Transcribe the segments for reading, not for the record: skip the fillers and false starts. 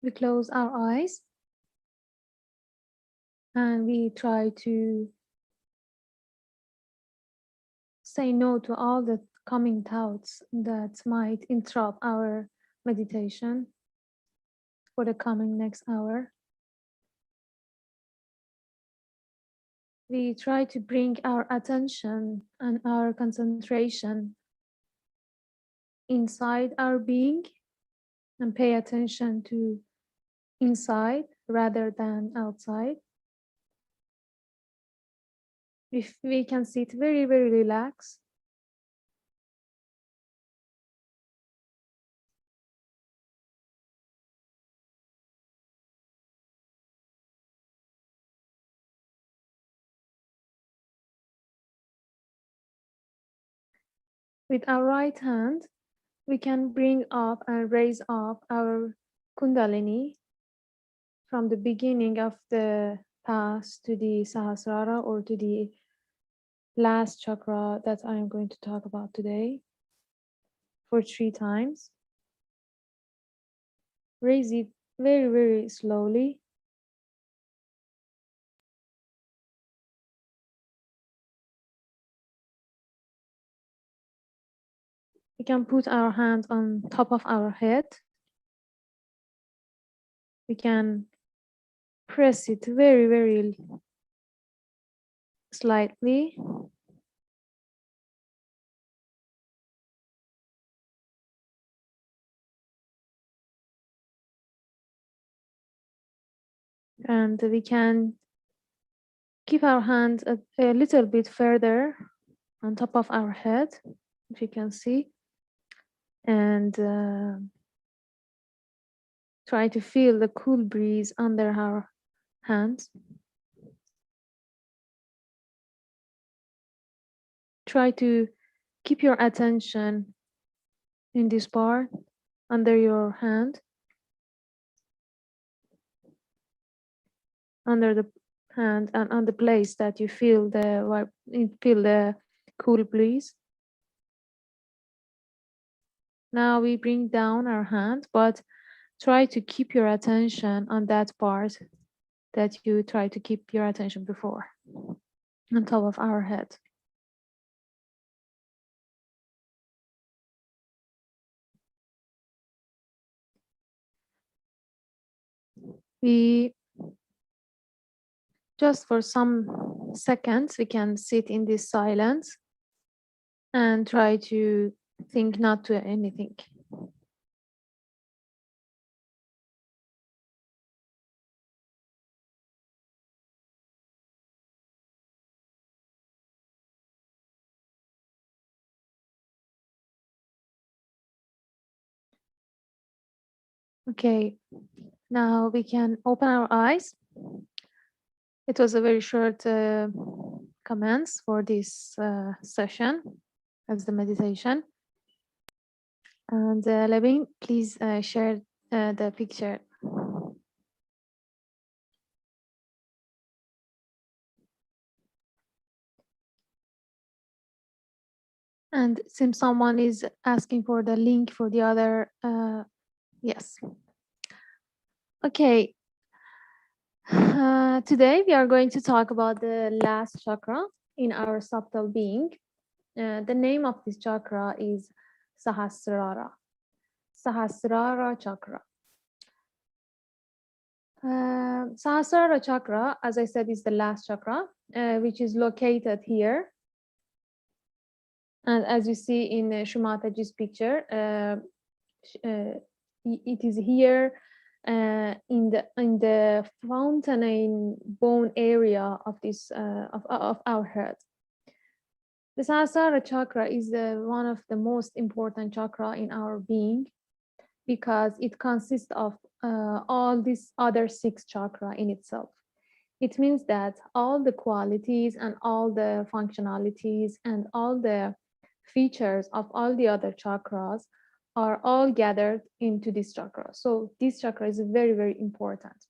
We close our eyes and we try to say no to all the coming thoughts that might interrupt our meditation for the coming next hour. We try to bring our attention and our concentration inside our being and pay attention to inside rather than outside. If we can sit very, very relaxed, with our right hand, we can bring up and raise up our Kundalini from the beginning of the path to the Sahasrara, or to the last chakra that I am going to talk about today, for 3 times. Raise it very, very slowly. We can put our hand on top of our head. We can press it very, very slightly. And we can keep our hand a little bit further on top of our head, if you can see, and try to feel the cool breeze under our hands. Try to keep your attention in this part under your hand, under the hand, and on the place that you feel the cool breeze. Now we bring down our hand, but try to keep your attention on that part that you try to keep your attention before, on top of our head. We just for some seconds, we can sit in this silence and try to think not to anything. Okay, now we can open our eyes. It was a very short comments for this session as the meditation. And Levin, please share the picture. And since someone is asking for the link for the other, yes. Okay. Today we are going to talk about the last chakra in our subtle being. The name of this chakra is Sahasrara. Sahasrara Chakra. Sahasrara Chakra, as I said, is the last chakra, which is located here. And as you see in Shumataji's picture, it is here in the fountain bone area of this of our head. The Sahasrara Chakra is one of the most important chakra in our being, because it consists of all these other 6 chakra in itself. It means that all the qualities and all the functionalities and all the features of all the other chakras are all gathered into this chakra. So this chakra is very, very important.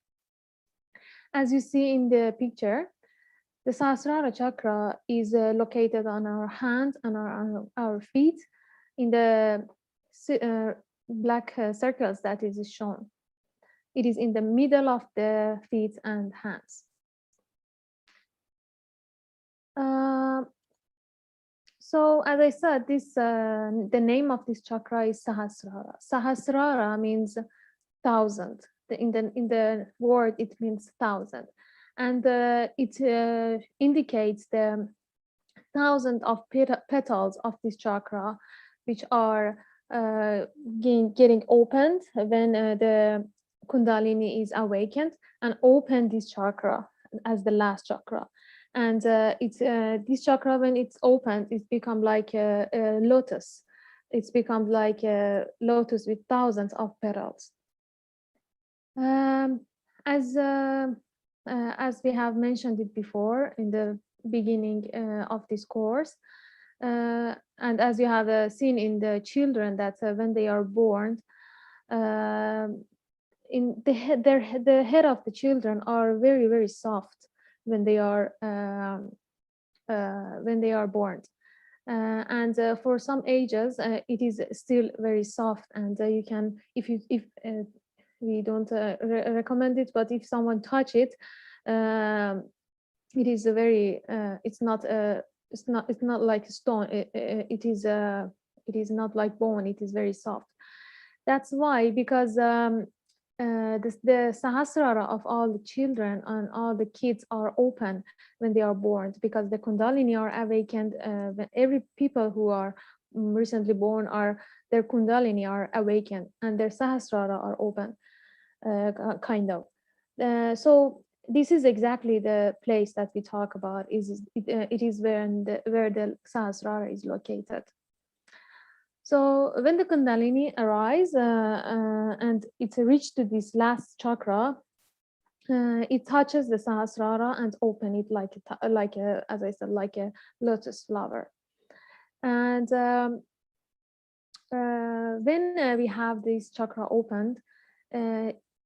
As you see in the picture, the Sahasrara Chakra is located on our hands and our feet in the black circles that is shown. It is in the middle of the feet and hands. So as I said, the name of this chakra is Sahasrara. Sahasrara means thousand. In the word, it means thousand, and it indicates the thousand of petals of this chakra, which are getting opened when the Kundalini is awakened, and open this chakra as the last chakra. And this chakra, when it's opened, it's become like a lotus. It's become like a lotus with thousands of petals. Um, as we have mentioned it before in the beginning of this course, and as you have seen in the children, that when they are born, in the head, the head of the children are very, very soft when they are born. And for some ages, it is still very soft, and you can, if we don't recommend it, but if someone touch it, it is a very it's not like stone. It is not like bone. It is very soft. That's why, because the Sahasrara of all the children and all the kids are open when they are born, because the Kundalini are awakened. When every people who are recently born, are their Kundalini are awakened and their Sahasrara are open, kind of. So this is exactly the place that we talk about. It is where the Sahasrara is located. So when the Kundalini arise and it's reached to this last chakra, it touches the Sahasrara and open it like a, as I said, like a lotus flower. And when we have this chakra opened,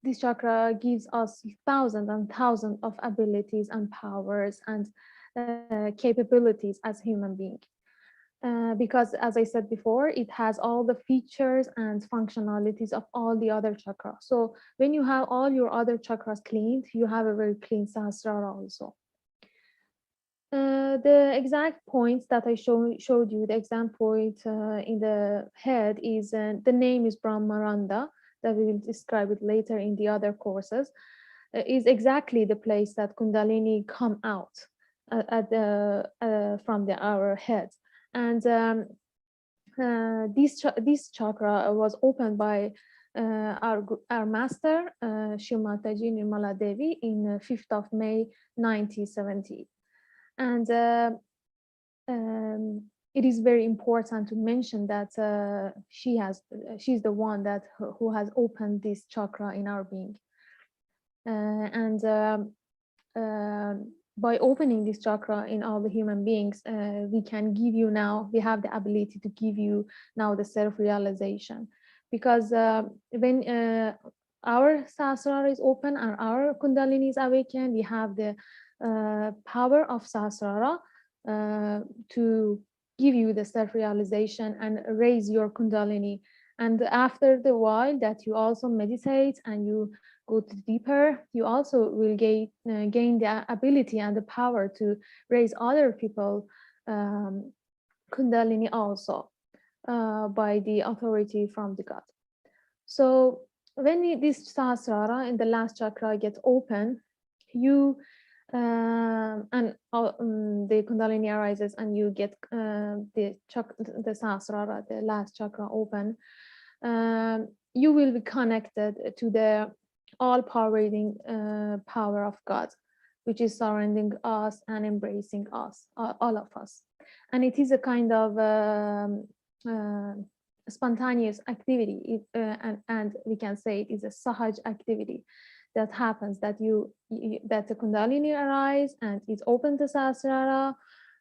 this chakra gives us thousands and thousands of abilities and powers and capabilities as human being. Because, as I said before, it has all the features and functionalities of all the other chakras. So when you have all your other chakras cleaned, you have a very clean Sahasrara also. The exact points that I showed you, the exact point in the head is, the name is Brahmaranda, that we will describe it later in the other courses, is exactly the place that Kundalini come out from our head. And this chakra was opened by our master, Shrimataji Nirmala Devi, in 5th of May 1970. And it is very important to mention that she's the one who has opened this chakra in our being. And by opening this chakra in all the human beings, we have the ability to give you now the self-realization. Because when our Sahasrara is open and our Kundalini is awakened, we have the power of Sahasrara to give you the self-realization and raise your Kundalini. And after the while that you also meditate and you go deeper, you also will gain the ability and the power to raise other people Kundalini also by the authority from the God. So when this Sahasrara in the last chakra gets open, you and the Kundalini arises, and you get the Sahasrara, the last chakra, open. You will be connected to the all-pervading power of God, which is surrounding us and embracing us, all of us. And it is a kind of spontaneous activity, and we can say it is a Sahaja activity that happens, that that the Kundalini arise and it's open to Sahasrara,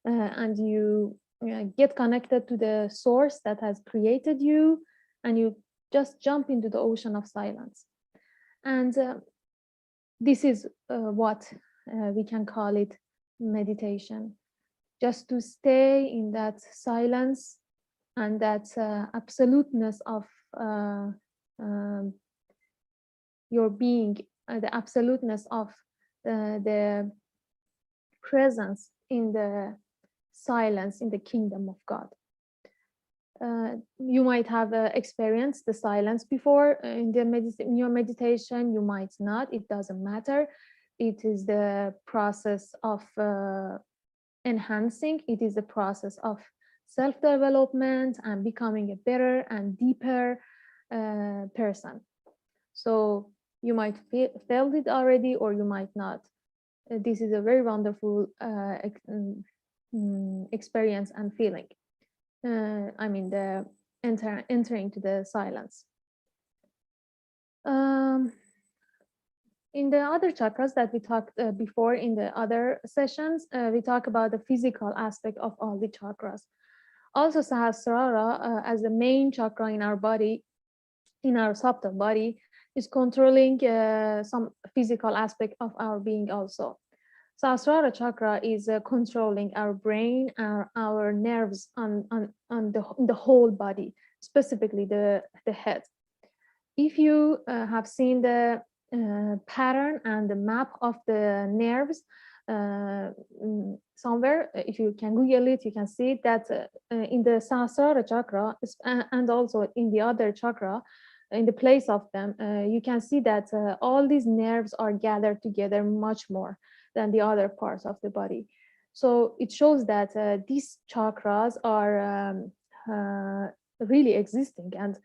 and you get connected to the source that has created you, and you just jump into the ocean of silence. And this is what we can call it meditation, just to stay in that silence and that absoluteness of your being, the absoluteness of the presence in the silence in the kingdom of God. You might have experienced the silence before in your meditation. You might not. It doesn't matter. It is the process of enhancing. It is the process of self-development and becoming a better and deeper person. So you might felt it already, or you might not. This is a very wonderful experience and feeling. I mean, the entering to the silence. In the other chakras that we talked before in the other sessions, we talk about the physical aspect of all the chakras. Also, Sahasrara, as the main chakra in our body, in our subtle body, is controlling some physical aspect of our being also. Sahasrara Chakra is controlling our brain, our nerves on the whole body, specifically the head. If you have seen the pattern and the map of the nerves somewhere, if you can Google it, you can see that in the Sahasrara Chakra and also in the other chakra, in the place of them, you can see that all these nerves are gathered together much more than the other parts of the body. So it shows that these chakras are really existing, and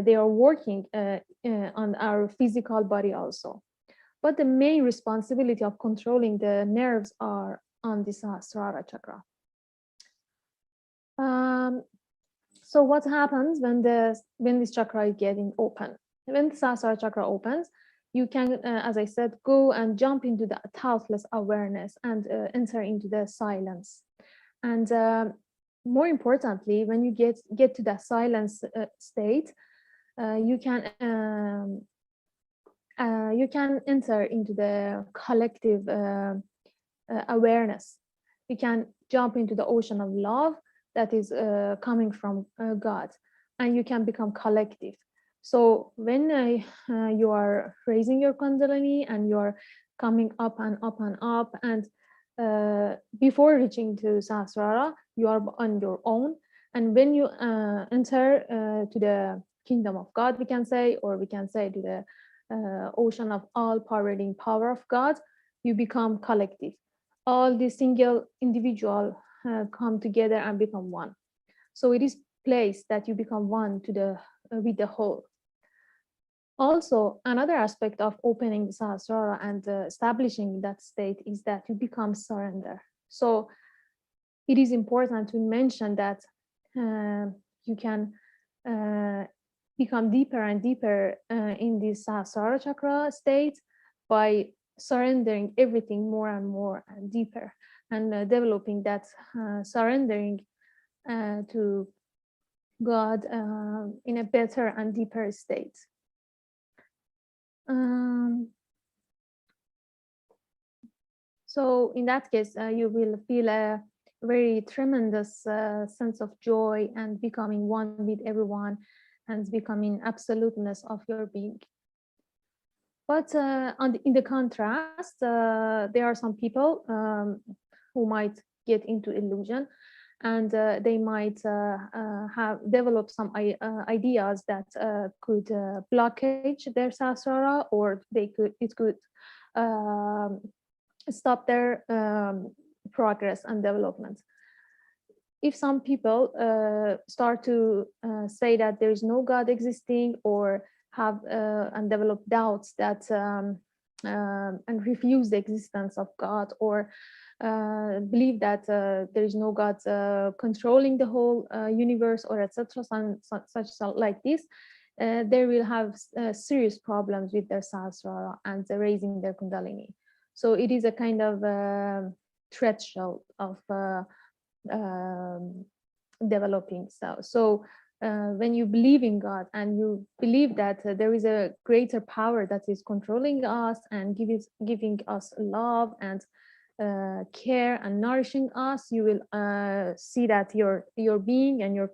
they are working on our physical body also. But the main responsibility of controlling the nerves are on the Sahasrara Chakra. So what happens when this chakra is getting open? When the Sahasrara Chakra opens, you can, as I said, go and jump into the thoughtless awareness and enter into the silence. And more importantly, when you get to that silence state, you can enter into the collective awareness. You can jump into the ocean of love that is coming from God, and you can become collective. So when you are raising your Kundalini and you are coming up and up and up, and before reaching to Sahasrara, you are on your own. And when you enter to the kingdom of God, we can say, or we can say to the ocean of all-pervading power of God, you become collective. All the single individual come together and become one. So it is place that you become one to the with the whole. Also, another aspect of opening the Sahasrara and establishing that state is that you become surrender. So it is important to mention that you can become deeper and deeper in this Sahasrara Chakra state by surrendering everything more and more and deeper, and developing that surrendering to God in a better and deeper state. So in that case, you will feel a very tremendous sense of joy and becoming one with everyone and becoming absoluteness of your being. But in the contrast, there are some people who might get into illusion, and they might have developed some ideas that could blockage their Sahasrara, or it could stop their progress and development. If some people start to say that there is no God existing, or have and develop doubts that and refuse the existence of God, or believe that there is no God controlling the whole universe, or etc., such like this, they will have serious problems with their Sahasrara and raising their Kundalini. So it is a kind of threshold of developing. So when you believe in God and you believe that there is a greater power that is controlling us and giving us love and care and nourishing us, you will see that your being and your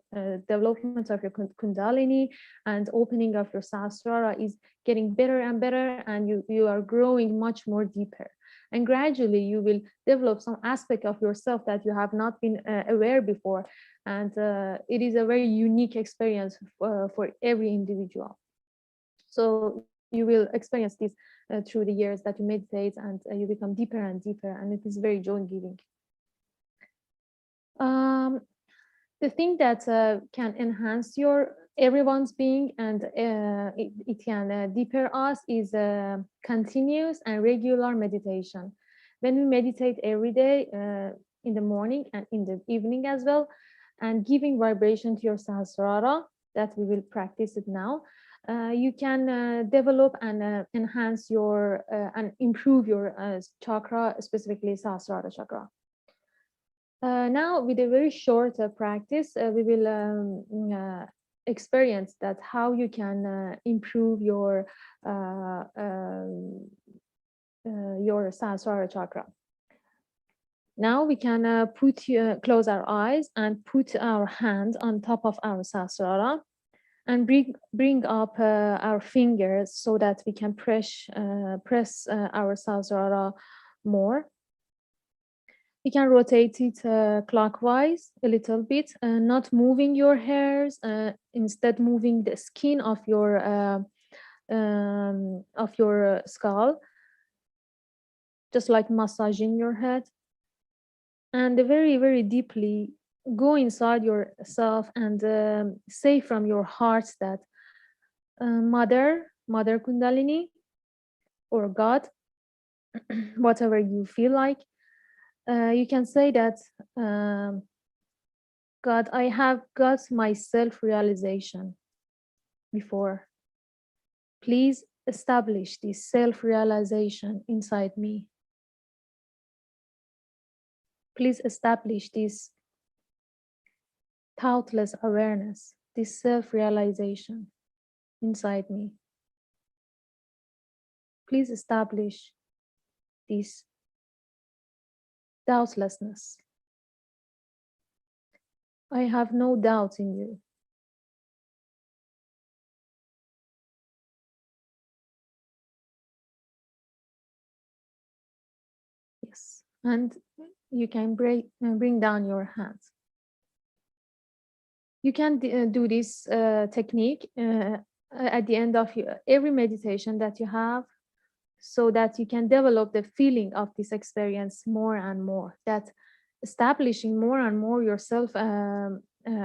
development of your kundalini and opening of your Sahasrara is getting better and better, and you are growing much more deeper. And gradually you will develop some aspect of yourself that you have not been aware before. And it is a very unique experience for every individual. So you will experience this through the years that you meditate, and you become deeper and deeper, and it is very joy giving. The thing that can enhance your everyone's being, and it can deeper us, is continuous and regular meditation. When we meditate every day, in the morning and in the evening as well, and giving vibration to your Sahasrara, that we will practice it now, you can develop and enhance your and improve your chakra, specifically Sahasrara Chakra. Now, with a very short practice, we will experience that how you can improve your Sahasrara Chakra. Now we can close our eyes and put our hand on top of our Sahasrara, and bring up our fingers so that we can press our Sahasrara more. You can rotate it clockwise a little bit, not moving your hairs, instead moving the skin of your skull, just like massaging your head. And very, very deeply go inside yourself and say from your heart that Mother Kundalini, or God, whatever you feel like, you can say that, God, I have got my self-realization before. Please establish this self-realization inside me. Please establish this thoughtless awareness, this self-realization inside me. Please establish this doubtlessness. I have no doubt in you. Yes, and you can bring down your hands. You can do this technique at the end of every meditation that you have, so that you can develop the feeling of this experience more and more, that establishing more and more your self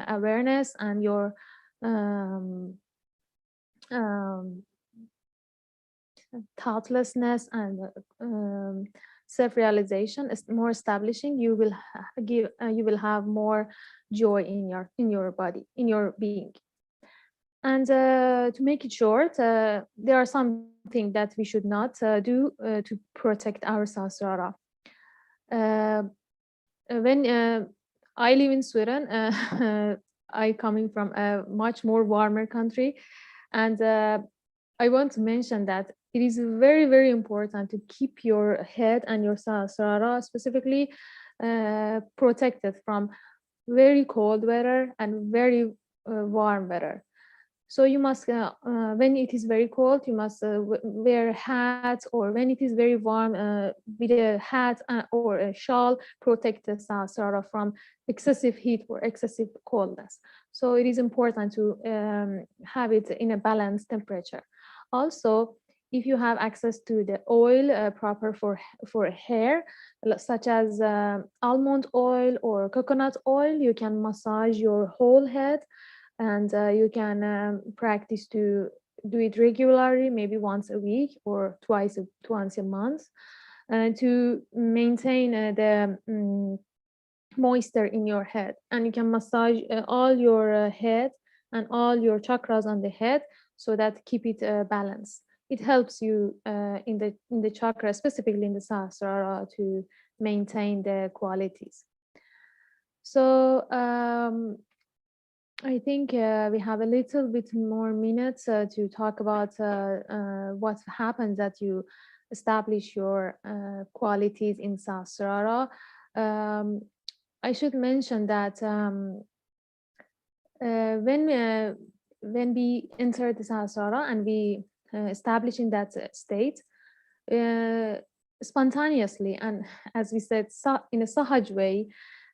awareness and your thoughtlessness and self-realization is more establishing. You will you will have more joy in your body, in your being. And to make it short, there are some things that we should not do to protect our Sahasrara. When I live in Sweden, I coming from a much more warmer country, and I want to mention that it is very, very important to keep your head and your Sahasrara specifically protected from very cold weather and very warm weather. So you must, when it is very cold, you must wear a hat, or when it is very warm, with a hat or a shawl, protect the Sahasrara from excessive heat or excessive coldness. So it is important to have it in a balanced temperature. Also, if you have access to the oil proper for hair, such as almond oil or coconut oil, you can massage your whole head, and you can practice to do it regularly, maybe once a week or twice a month, to maintain the moisture in your head. And you can massage all your head and all your chakras on the head, so that keep it balanced. It helps you in the chakra, specifically in the Sahasrara, to maintain the qualities. So I think we have a little bit more minutes to talk about what happens that you establish your qualities in Sahasrara. I should mention that when we enter the Sahasrara and we establish in that state, uh, spontaneously, and as we said, in a Sahaj way,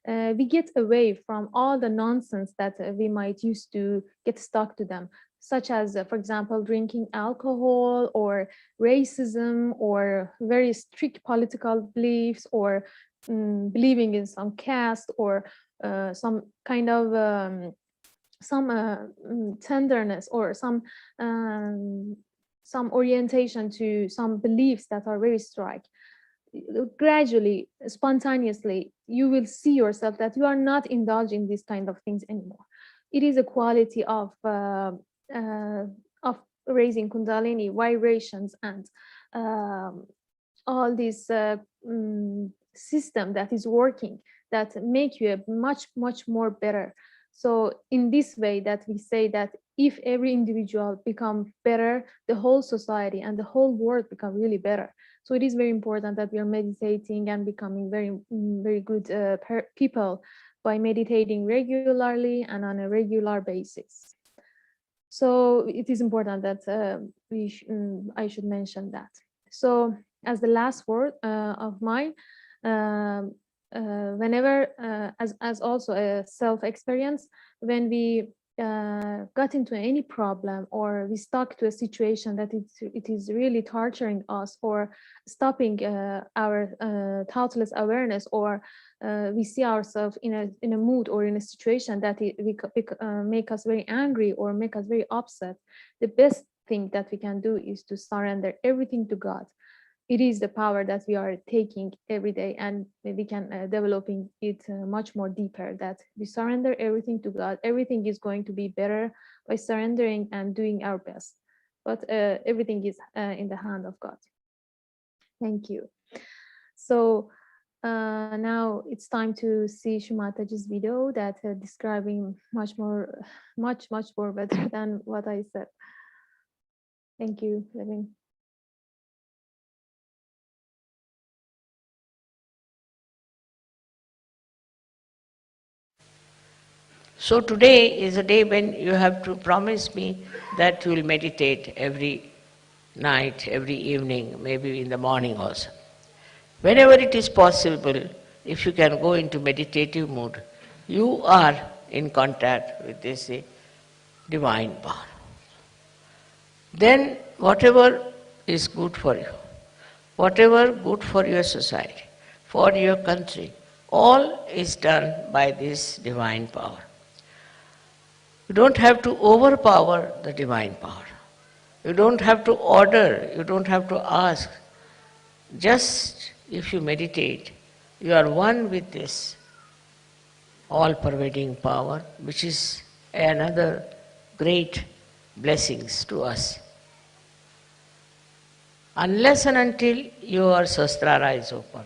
we get away from all the nonsense that we might used to get stuck to them, such as, for example, drinking alcohol or racism or very strict political beliefs or believing in some caste or some kind of tenderness or some orientation to some beliefs that are very strike. Gradually, spontaneously, you will see yourself that you are not indulging these kind of things anymore. It is a quality uh, of raising Kundalini vibrations and um, all this system that is working that make you a much more better. So in this way that we say that if every individual become better, the whole society and the whole world become really better. So it is very important that we are meditating and becoming very good people by meditating regularly and on a regular basis. So it is important that I should mention that. So as the last word of mine, um, whenever, as also a self-experience, when we got into any problem or we stuck to a situation that it is really torturing us or stopping our thoughtless awareness, or we see ourselves in a mood or in a situation that make us very angry or make us very upset, the best thing that we can do is to surrender everything to God. It is the power that we are taking every day, and we can developing it much more deeper, that we surrender everything to God. Everything is going to be better by surrendering and doing our best, but everything is in the hand of God. Thank you. So now it's time to see Shumataji's video that describing much more better than what I said. Thank you, Levin. So today is a day when you have to promise me that you will meditate every night, every evening, maybe in the morning also. Whenever it is possible, if you can go into meditative mood, you are in contact with this divine power. Then whatever is good for you, whatever good for your society, for your country, all is done by this divine power. You don't have to overpower the divine power. You don't have to order, you don't have to ask. Just if you meditate, you are one with this all-pervading power, which is another great blessings to us. Unless and until your Sahasrara is open,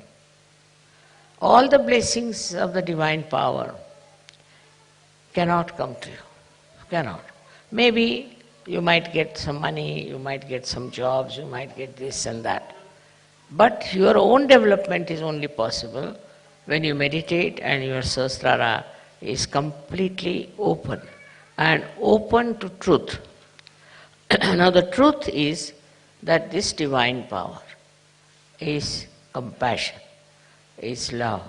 all the blessings of the divine power cannot come to you. Cannot. Maybe you might get some money, you might get some jobs, you might get this and that. But your own development is only possible when you meditate and your Sahasrara is completely open and open to truth. Now the truth is that this divine power is compassion, is love.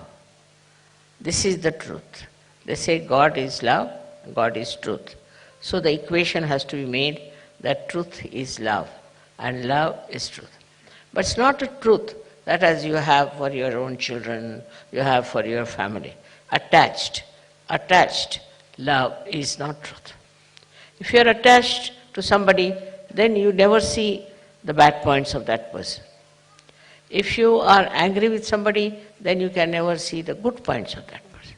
This is the truth. They say God is love, God is truth. So the equation has to be made that truth is love and love is truth. But it's not a truth that as you have for your own children, you have for your family. Attached love is not truth. If you are attached to somebody, then you never see the bad points of that person. If you are angry with somebody, then you can never see the good points of that person.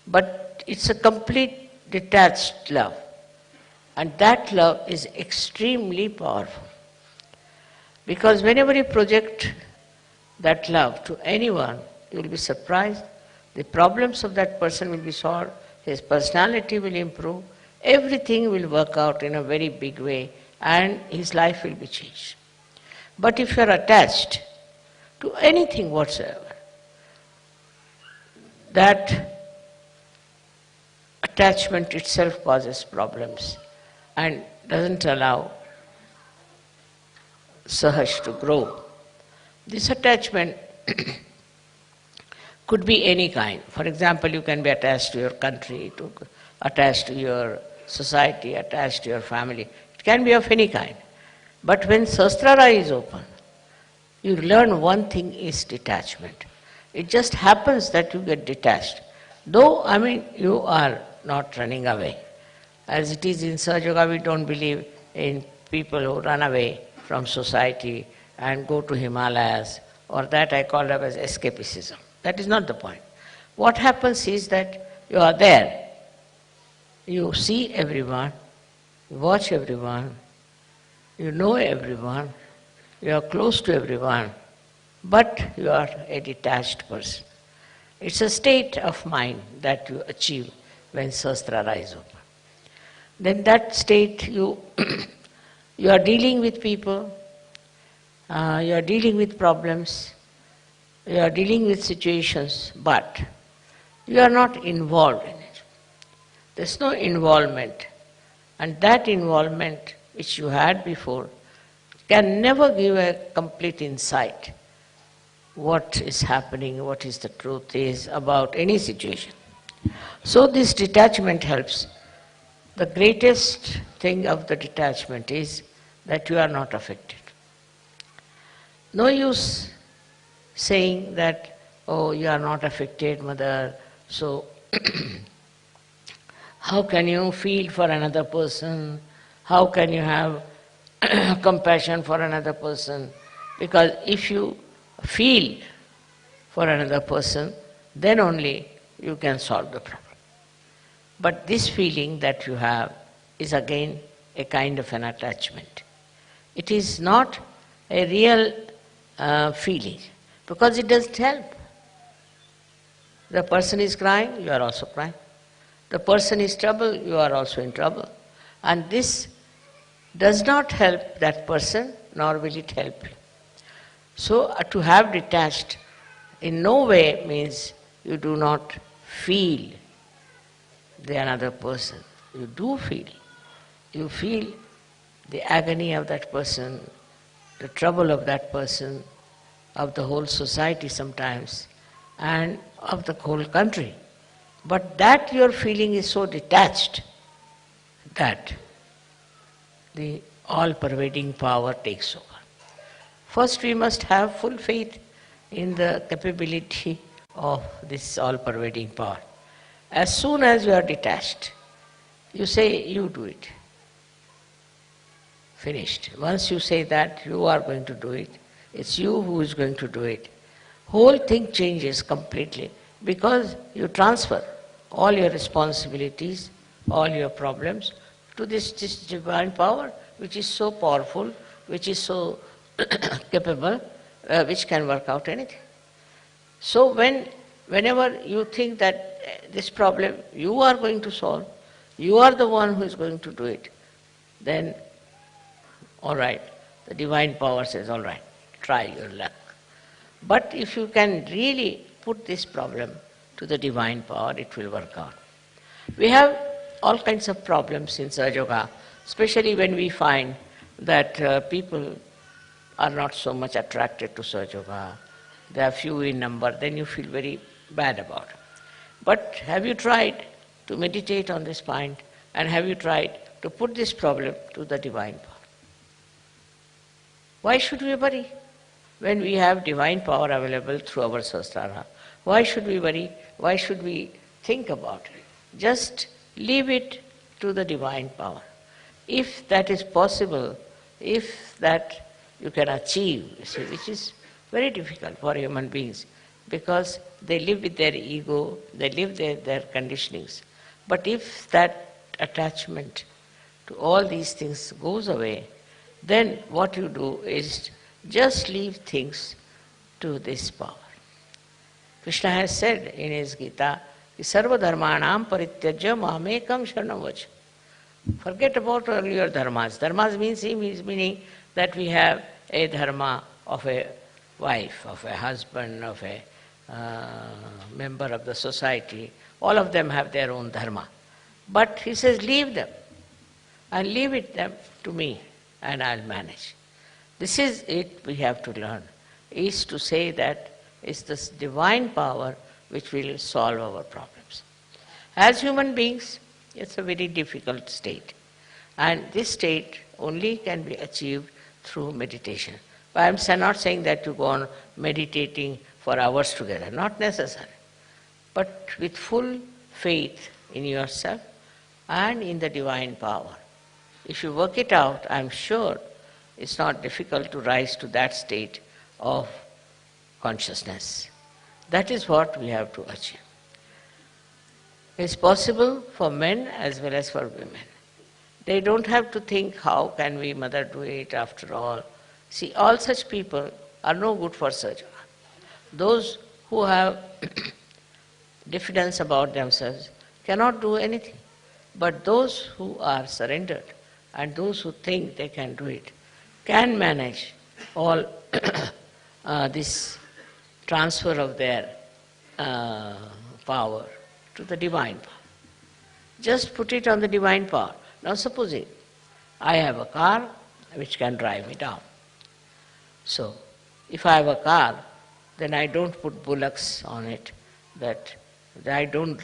But it's a complete detached love. And that love is extremely powerful. Because whenever you project that love to anyone, you will be surprised. The problems of that person will be solved, his personality will improve, everything will work out in a very big way, and his life will be changed. But if you are attached to anything whatsoever, that attachment itself causes problems and doesn't allow Sahaj to grow. This attachment could be any kind. For example, you can be attached to your country, attached to your society, attached to your family. It can be of any kind. But when Sahasrara is open, you learn one thing is detachment. It just happens that you get detached. Though, you are not running away. As it is in Sahaja Yoga, we don't believe in people who run away from society and go to Himalayas, or that I call up as escapism. That is not the point. What happens is that you are there. You see everyone, you watch everyone, you know everyone, you are close to everyone, but you are a detached person. It's a state of mind that you achieve when Sahasrara is open. Then that state you are dealing with people, you are dealing with problems, you are dealing with situations, but you are not involved in it. There's no involvement. And that involvement which you had before can never give a complete insight what is happening, what is the truth is about any situation. So this detachment helps. The greatest thing of the detachment is that you are not affected. No use saying that, oh, you are not affected, mother, so how can you feel for another person? How can you have compassion for another person? Because if you feel for another person, then only you can solve the problem. But this feeling that you have is again a kind of an attachment. It is not a real feeling, because it doesn't help. The person is crying, you are also crying. The person is trouble, you are also in trouble. And this does not help that person, nor will it help you. So to have detached in no way means you do not feel the another person. You do feel. You feel the agony of that person, the trouble of that person, of the whole society sometimes, and of the whole country. But that your feeling is so detached that the all-pervading power takes over. First, we must have full faith in the capability of this all-pervading power. As soon as you are detached, you say, you do it. Finished. Once you say that you are going to do it, it's you who is going to do it, whole thing changes completely, because you transfer all your responsibilities, all your problems to this divine power, which is so powerful, which is so capable, which can work out anything. So whenever you think that this problem you are going to solve, you are the one who is going to do it, then all right, the divine power says, all right, try your luck. But if you can really put this problem to the divine power, it will work out. We have all kinds of problems in Sahaja Yoga, especially when we find that people are not so much attracted to Sahaja Yoga. They are few in number, then you feel very bad about it. But have you tried to meditate on this point, and have you tried to put this problem to the divine power? Why should we worry when we have divine power available through our Sahasrara? Why should we worry? Why should we think about it? Just leave it to the divine power. If that is possible, if that you can achieve, you see, which is very difficult for human beings, because they live with their ego, they live their conditionings. But if that attachment to all these things goes away, then what you do is just leave things to this power. Krishna has said in his Gita, Sarva dharmanam parityajya mamekam sharanam vacha. Forget about all your dharmas. Dharmas means meaning that we have a dharma of a wife, of a husband, of a member of the society. All of them have their own dharma. But he says, leave them and leave it them to me and I'll manage. This is it we have to learn, is to say that it's this divine power which will solve our problems. As human beings, it's a very difficult state. And this state only can be achieved through meditation. But I'm not saying that you go on meditating for hours together, not necessary. But with full faith in yourself and in the divine power. If you work it out, I'm sure it's not difficult to rise to that state of consciousness. That is what we have to achieve. It's possible for men as well as for women. They don't have to think, how can we, mother, do it after all? See, all such people are no good for Sahaja. Those who have diffidence about themselves cannot do anything. But those who are surrendered and those who think they can do it can manage all this transfer of their power to the divine power. Just put it on the divine power. Now supposing I have a car which can drive me down. So if I have a car, then I don't put bullocks on it, that I don't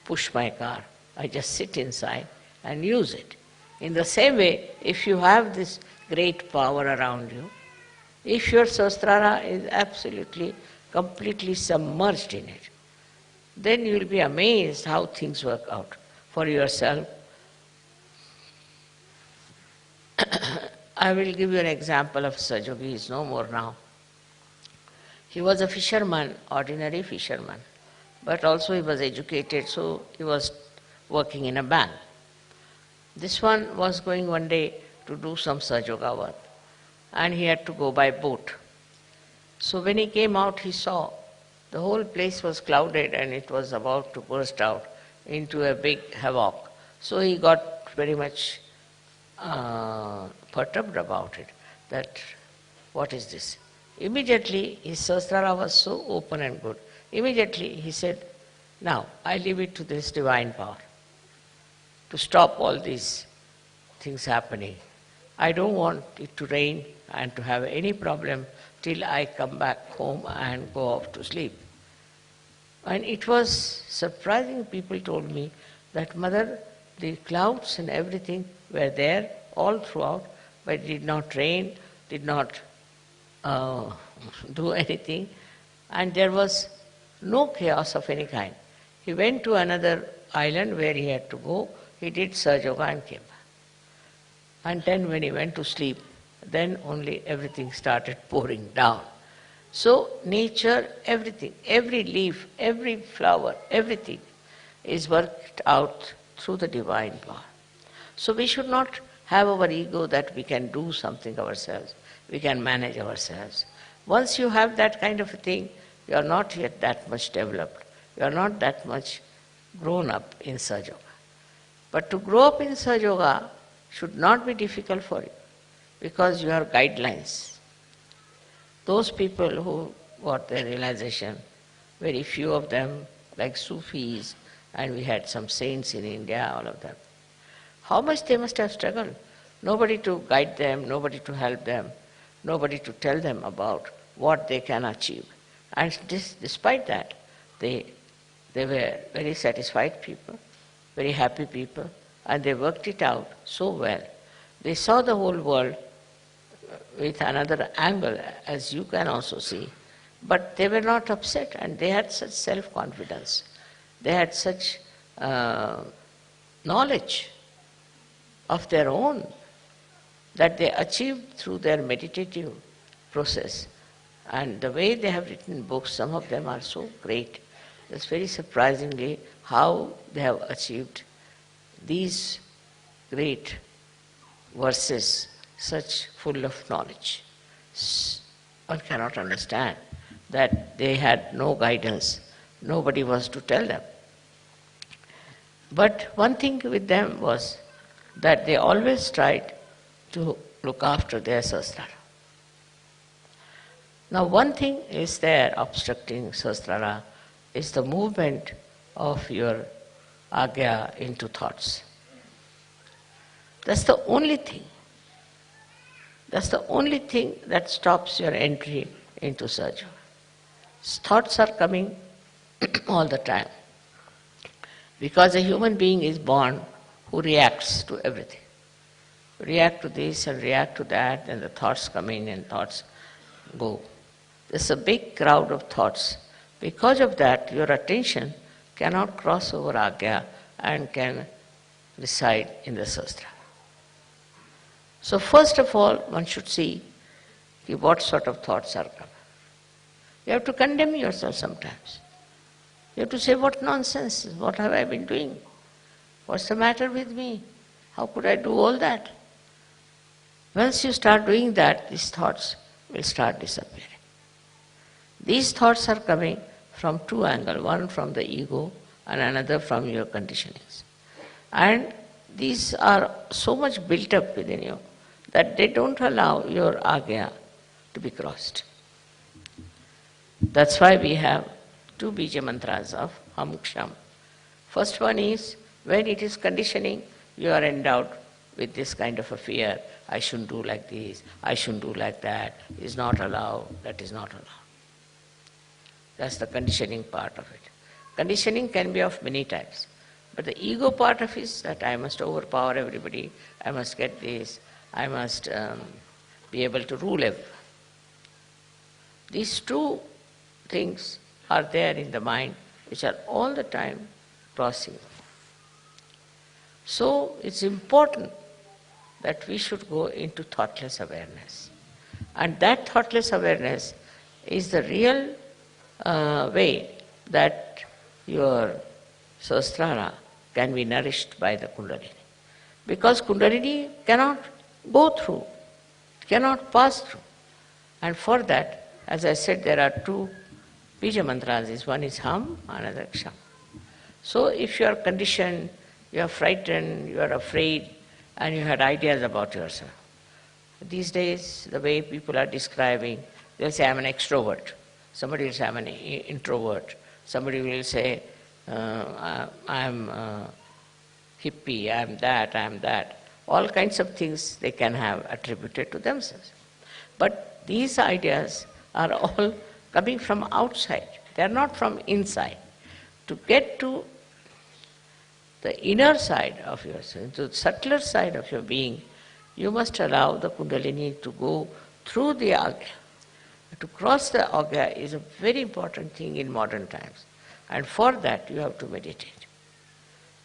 push my car. I just sit inside and use it. In the same way, if you have this great power around you, if your Sahasrara is absolutely, completely submerged in it, then you will be amazed how things work out for yourself. I will give you an example of Sahaja. He is no more now. He was a fisherman, ordinary fisherman, but also he was educated, so he was working in a bank. This one was going one day to do some Sahaja work, and he had to go by boat. So when he came out, he saw the whole place was clouded and it was about to burst out into a big havoc. So he got very much perturbed about it, that what is this? Immediately his Sahasrara was so open and good. Immediately he said, now I leave it to this divine power to stop all these things happening. I don't want it to rain and to have any problem till I come back home and go off to sleep. And it was surprising. People told me that, Mother, the clouds and everything were there all throughout, but it did not rain, did not do anything, and there was no chaos of any kind. He went to another island where he had to go, he did Sahaja and came back. And then when he went to sleep, then only everything started pouring down. So nature, everything, every leaf, every flower, everything is worked out through the divine power. So we should not have our ego that we can do something ourselves, we can manage ourselves. Once you have that kind of a thing, you are not yet that much developed, you are not that much grown up in Sahaja. But to grow up in Sahaja should not be difficult for you, because you have guidelines. Those people who got their realization, very few of them, like Sufis, and we had some saints in India, all of them, how much they must have struggled. Nobody to guide them, nobody to help them, nobody to tell them about what they can achieve. And despite that, they were very satisfied people, very happy people, and they worked it out so well. They saw the whole world with another angle, as you can also see, but they were not upset, and they had such self-confidence. They had such knowledge of their own that they achieved through their meditative process. And the way they have written books, some of them are so great. It's very surprisingly how they have achieved these great verses, such full of knowledge. One cannot understand that they had no guidance, nobody was to tell them. But one thing with them was that they always tried to look after their Sahasrara. Now one thing is there obstructing Sahasrara is the movement of your agya into thoughts. That's the only thing. That's the only thing that stops your entry into Sahaja. Thoughts are coming all the time. Because a human being is born who reacts to everything. React to this and react to that, and the thoughts come in and thoughts go. There's a big crowd of thoughts. Because of that, your attention cannot cross over agya and can reside in the Sahasrara. So first of all, one should see what sort of thoughts are coming. You have to condemn yourself sometimes. You have to say, what nonsense, what have I been doing? What's the matter with me? How could I do all that? Once you start doing that, these thoughts will start disappearing. These thoughts are coming from two angles, one from the ego and another from your conditionings. And these are so much built up within you that they don't allow your agya to be crossed. That's why we have two bija mantras of Ham Ksham. First one is, when it is conditioning, you are endowed with this kind of a fear. I shouldn't do like this, I shouldn't do like that, is not allowed, that is not allowed. That's the conditioning part of it. Conditioning can be of many types. But the ego part of it is that I must overpower everybody, I must get this, I must be able to rule everyone. These two things are there in the mind which are all the time crossing. So it's important that we should go into thoughtless awareness. And that thoughtless awareness is the real way that your Sahasrara can be nourished by the Kundalini. Because Kundalini cannot go through, cannot pass through. And for that, as I said, there are two bija mantras. One is Ham, another Ksham. So if you are conditioned, you are frightened, you are afraid, and you had ideas about yourself. These days, the way people are describing, they'll say, I'm an extrovert. Somebody will say, I'm an introvert. Somebody will say, I'm hippie, I'm that. All kinds of things they can have attributed to themselves. But these ideas are all coming from outside. They are not from inside. To get to the inner side of yourself, to the subtler side of your being, you must allow the Kundalini to go through the agya. To cross the agya is a very important thing in modern times. And for that, you have to meditate.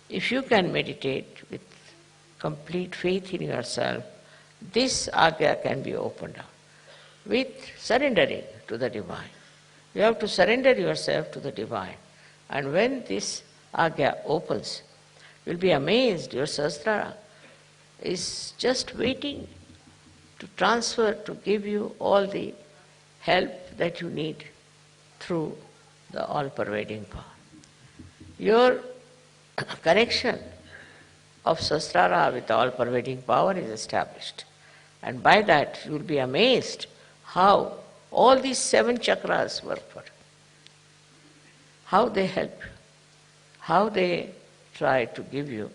If you can meditate with complete faith in yourself, this agya can be opened up with surrendering to the divine. You have to surrender yourself to the divine. And when this agya opens, you'll be amazed. Your Sahasrara is just waiting to transfer, to give you all the help that you need through the all-pervading power. Your connection of Sahasrara with the all-pervading power is established. And by that, you will be amazed how all these 7 chakras work for you, how they help you, how they try to give you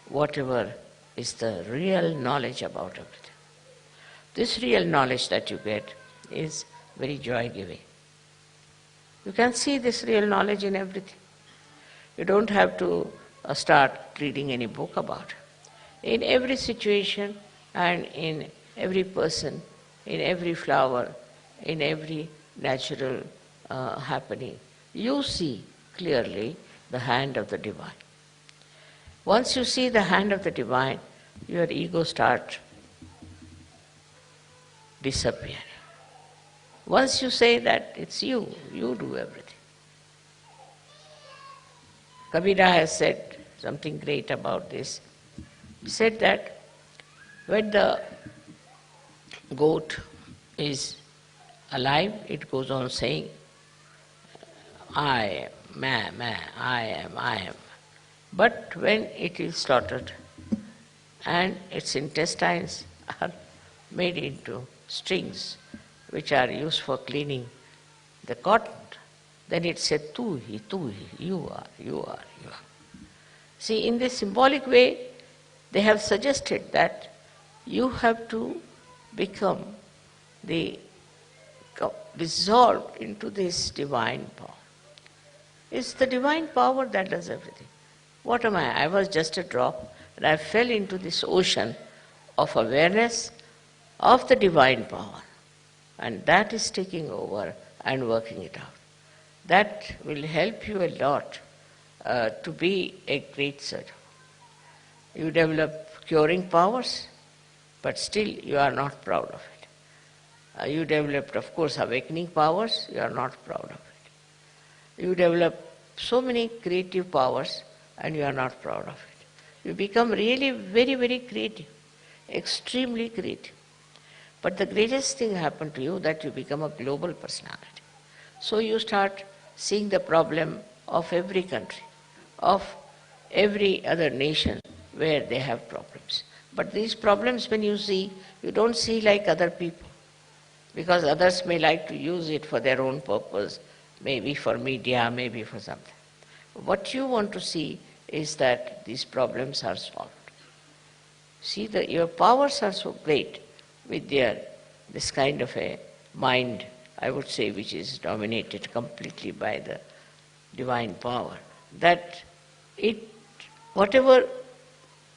whatever is the real knowledge about everything. This real knowledge that you get is very joy-giving. You can see this real knowledge in everything. You don't have to start reading any book about it. In every situation and in every person, in every flower, in every natural happening, you see clearly the hand of the divine. Once you see the hand of the divine, your ego starts disappearing. Once you say that it's you do everything. Kabira has said something great about this. He said that when the goat is alive, it goes on saying, I am, I am. But when it is slaughtered and its intestines are made into strings which are used for cleaning the cotton, then it said, tu hi, you are, you are, you are. See, in this symbolic way, they have suggested that you have to become the dissolved into this divine power. It's the divine power that does everything. What am I? I was just a drop, and I fell into this ocean of awareness of the divine power. And that is taking over and working it out. That will help you a lot to be a great surgeon. You develop curing powers, but still you are not proud of it. You developed, of course, awakening powers, you are not proud of it. You develop so many creative powers and you are not proud of it. You become really very, very creative, extremely creative. But the greatest thing happened to you that you become a global personality. So you start seeing the problem of every country, of every other nation where they have problems. But these problems, when you see, you don't see like other people, because others may like to use it for their own purpose, maybe for media, maybe for something. What you want to see is that these problems are solved. See, your powers are so great with this kind of a mind, I would say, which is dominated completely by the divine power, that whatever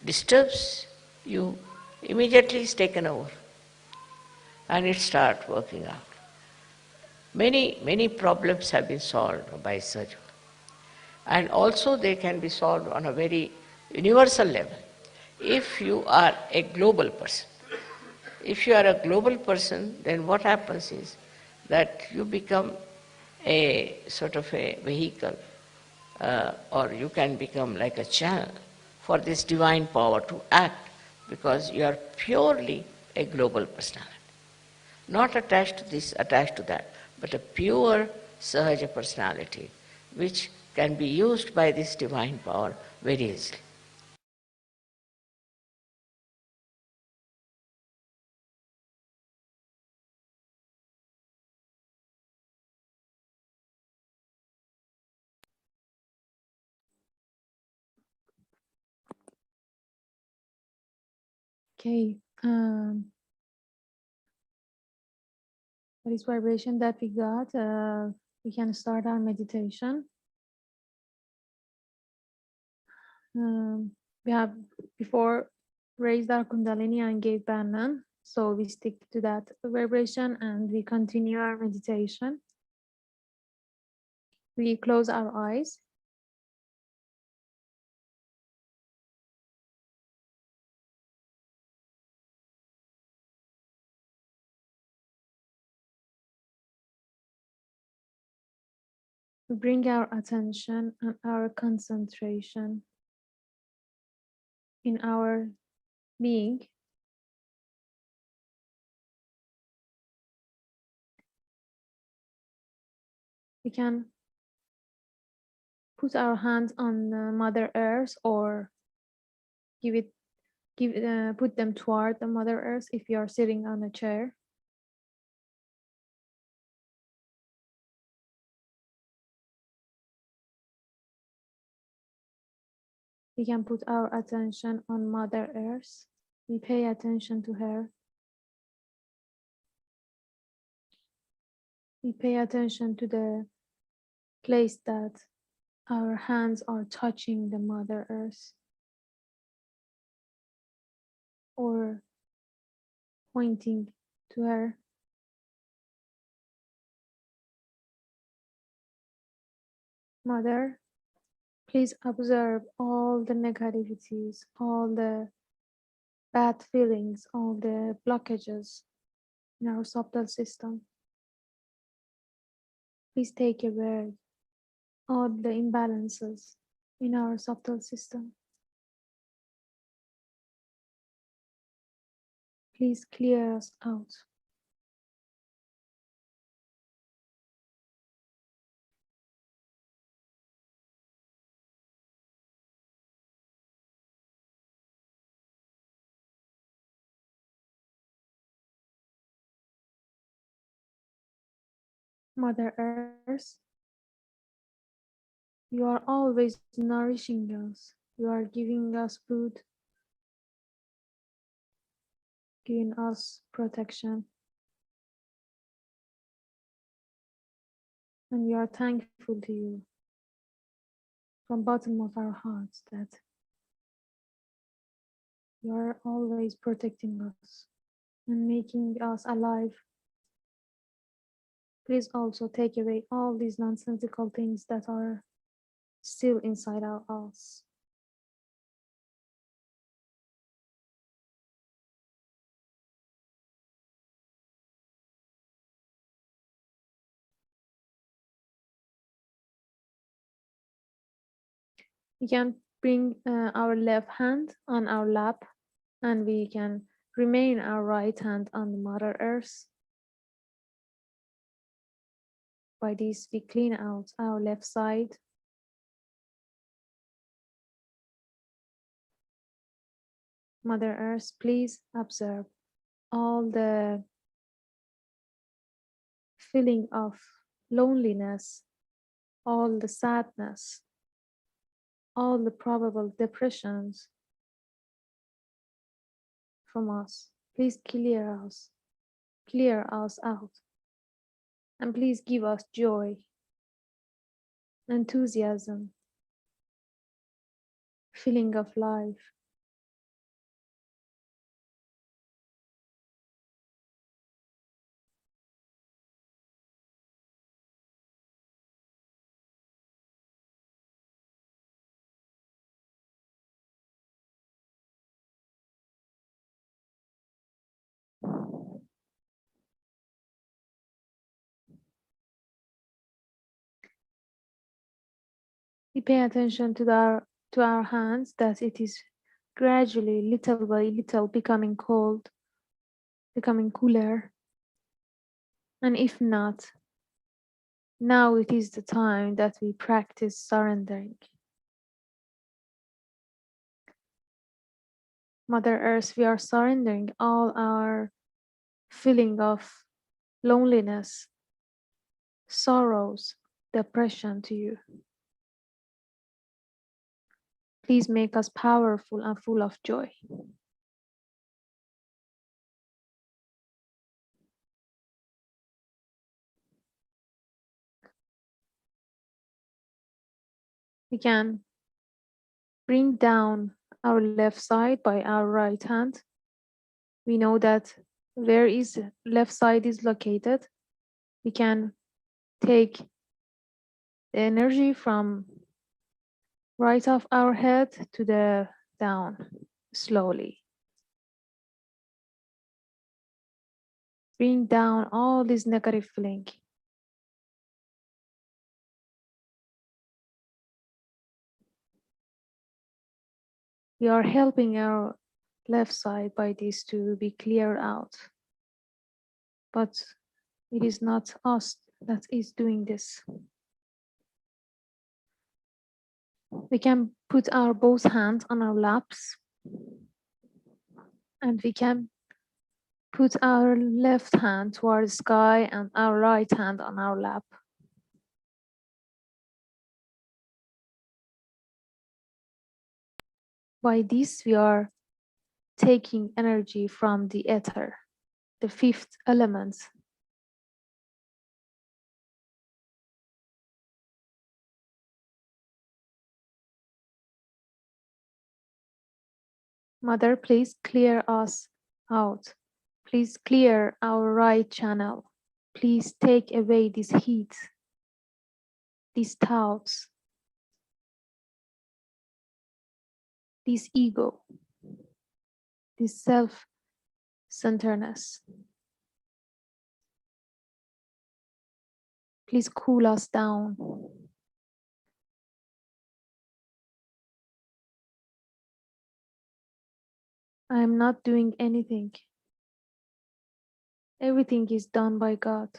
disturbs you, immediately is taken over and it starts working out. Many, many problems have been solved by surgery. And also they can be solved on a very universal level. If you are a global person, if you are a global person, then what happens is that you become a sort of a vehicle, or you can become like a channel for this divine power to act, because you are purely a global personality. Not attached to this, attached to that, but a pure Sahaja personality, which can be used by this divine power very easily. Okay. For this vibration that we got, we can start our meditation. We have before raised our Kundalini and gave Banan, so we stick to that vibration and we continue our meditation. We close our eyes. We bring our attention and our concentration in our being. We can put our hands on Mother Earth or put them toward the Mother Earth if you are sitting on a chair. We can put our attention on Mother Earth. We pay attention to her. We pay attention to the place that our hands are touching the Mother Earth or pointing to her. Mother, please observe all the negativities, all the bad feelings, all the blockages in our subtle system. Please take away all the imbalances in our subtle system. Please clear us out. Mother Earth, you are always nourishing us. You are giving us food, giving us protection. And we are thankful to you from bottom of our hearts that you are always protecting us and making us alive. Please also take away all these nonsensical things that are still inside our us. We can bring our left hand on our lap and we can remain our right hand on the Mother Earth. By this, we clean out our left side. Mother Earth, please observe all the feeling of loneliness, all the sadness, all the probable depressions from us. Please clear us out. And please give us joy, enthusiasm, feeling of life. We pay attention to our hands that it is gradually, little by little, becoming cold, becoming cooler. And if not, now it is the time that we practice surrendering. Mother Earth, we are surrendering all our feeling of loneliness, sorrows, depression to you. Please make us powerful and full of joy. We can bring down our left side by our right hand. We know that where is left side is located. We can take the energy from right of our head to the down slowly. Bring down all this negative feeling. We are helping our left side by this to be cleared out. But it is not us that is doing this. We can put our both hands on our laps and we can put our left hand towards the sky and our right hand on our lap. By this, we are taking energy from the ether, the fifth element. Mother, please clear us out. Please clear our right channel. Please take away this heat, these thoughts, this ego, this self-centeredness. Please cool us down. I am not doing anything. Everything is done by God.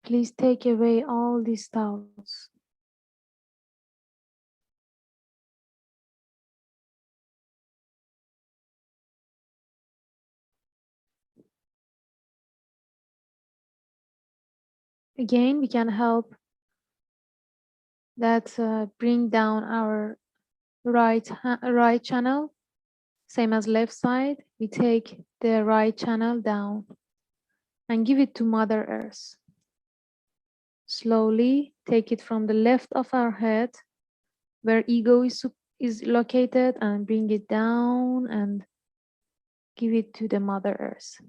Please take away all these thoughts. Again, we can help that bring down our right channel, same as left side. We take the right channel down and give it to Mother Earth. Slowly take it from the left of our head, where ego is located, and bring it down and give it to the Mother Earth.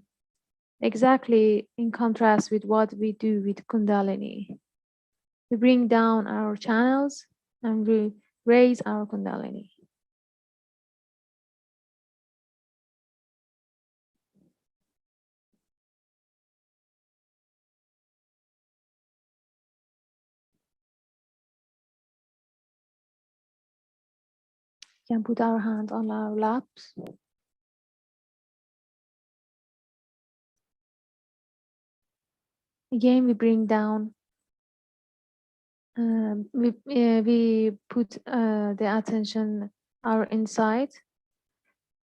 Exactly in contrast with what we do with Kundalini. We bring down our channels and we raise our Kundalini. We can put our hand on our laps. Again, we bring down, we put the attention our inside,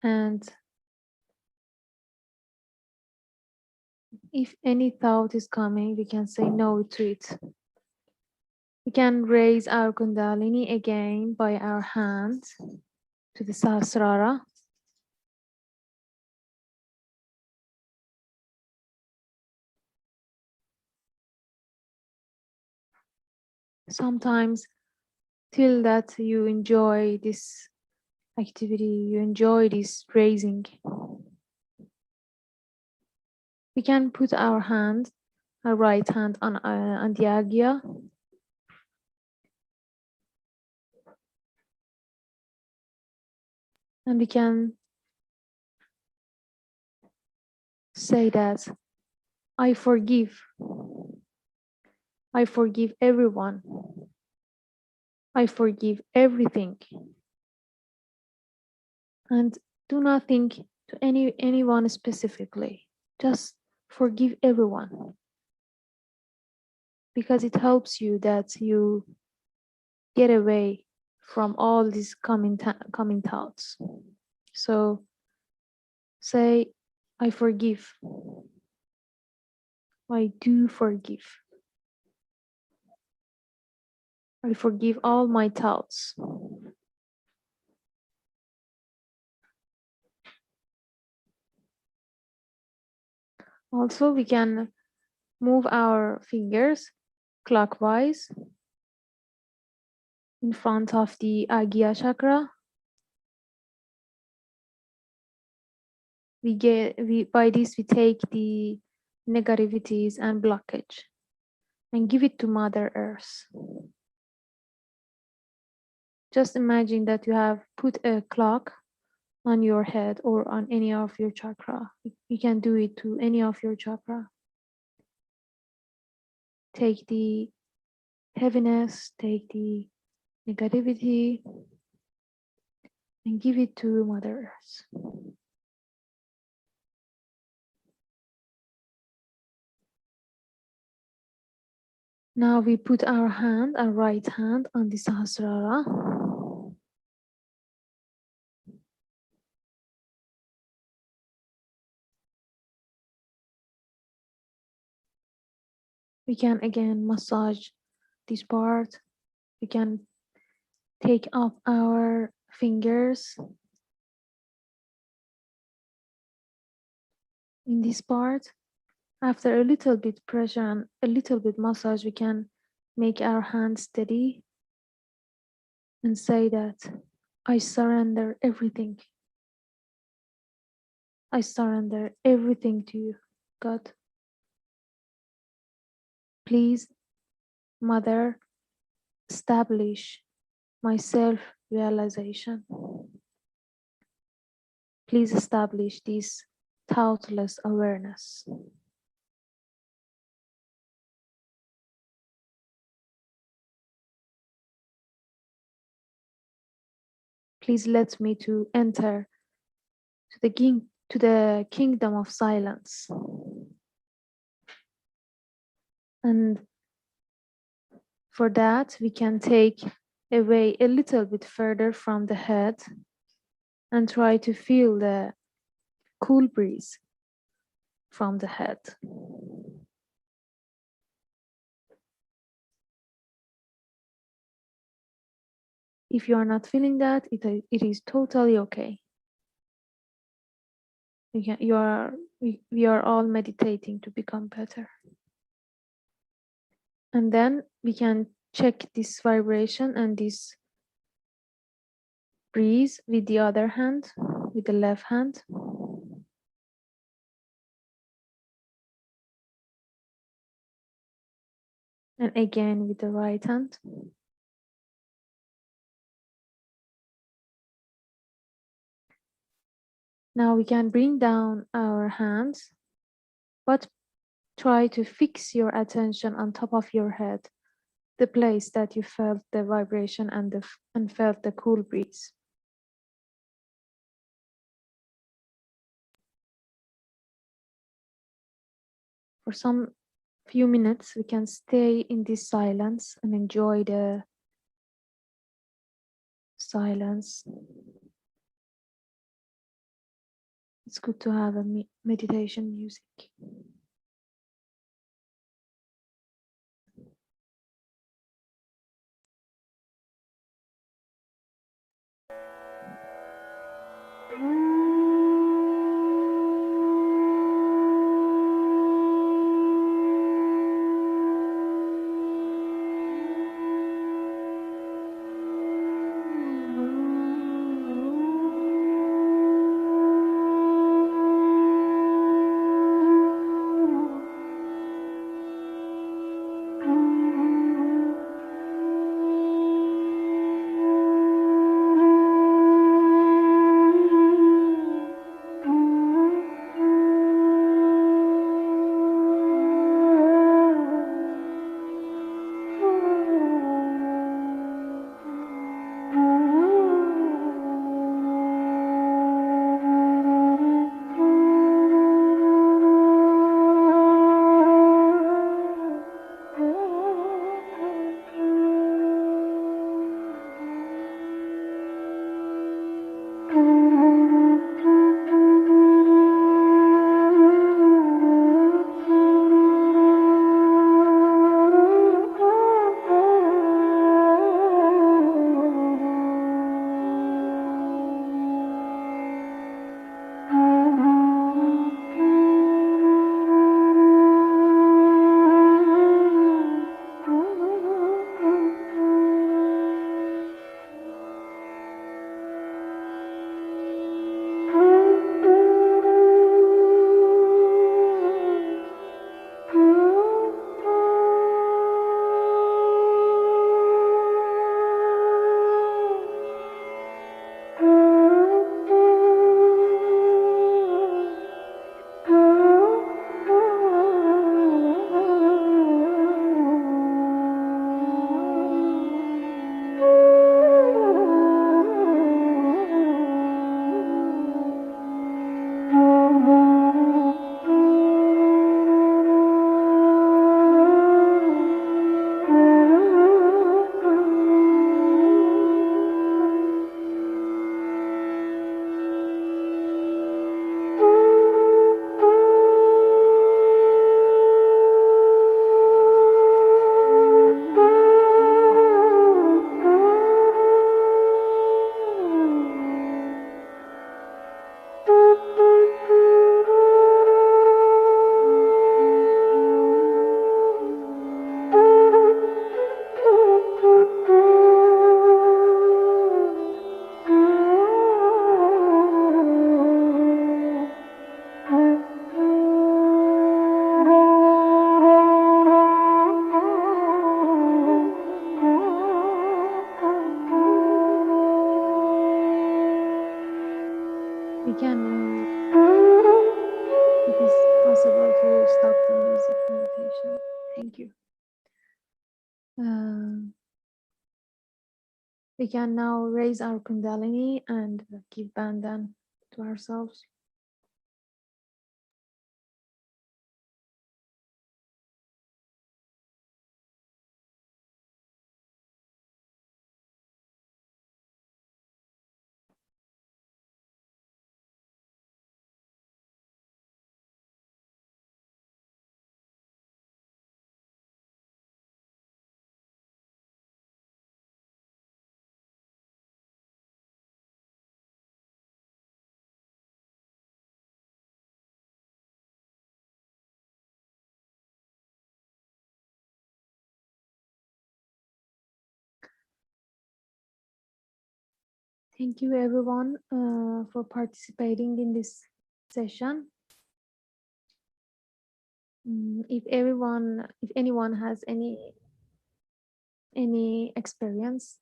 and if any thought is coming, we can say no to it. We can raise our Kundalini again by our hands to the Sahasrara. Sometimes till that you enjoy this activity, you enjoy this raising. We can put our hand, our right hand on the Agya. And we can say that I forgive. I forgive everyone. I forgive everything. And do not think to anyone specifically. Just forgive everyone. Because it helps you that you get away from all these coming thoughts. So say, I forgive. I do forgive. I forgive all my thoughts. Also, we can move our fingers clockwise in front of the Agya chakra. By this we take the negativities and blockage and give it to Mother Earth. Just imagine that you have put a clock on your head or on any of your chakra. You can do it to any of your chakra. Take the heaviness, take the negativity, and give it to Mother Earth. Now we put our right hand on the Sahasrara. We can again massage this part. We can take off our fingers in this part. After a little bit pressure and a little bit massage, we can make our hand steady and say that I surrender everything. I surrender everything to you, God. Please, Mother, establish my self-realization. Please establish this thoughtless awareness. Please let me to enter to the kingdom of silence. And for that, we can take away a little bit further from the head and try to feel the cool breeze from the head. If you are not feeling that, it is totally okay. We are all meditating to become better. And then we can check this vibration and this breeze with the other hand, with the left hand. And again with the right hand. Now we can bring down our hands, but try to fix your attention on top of your head, the place that you felt the vibration and felt the cool breeze. For some few minutes, we can stay in this silence and enjoy the silence. It's good to have a meditation music. We can, it is possible to stop the music meditation. Thank you. We can now raise our Kundalini and give Bandhan to ourselves. Thank you everyone for participating in this session. If anyone has any experience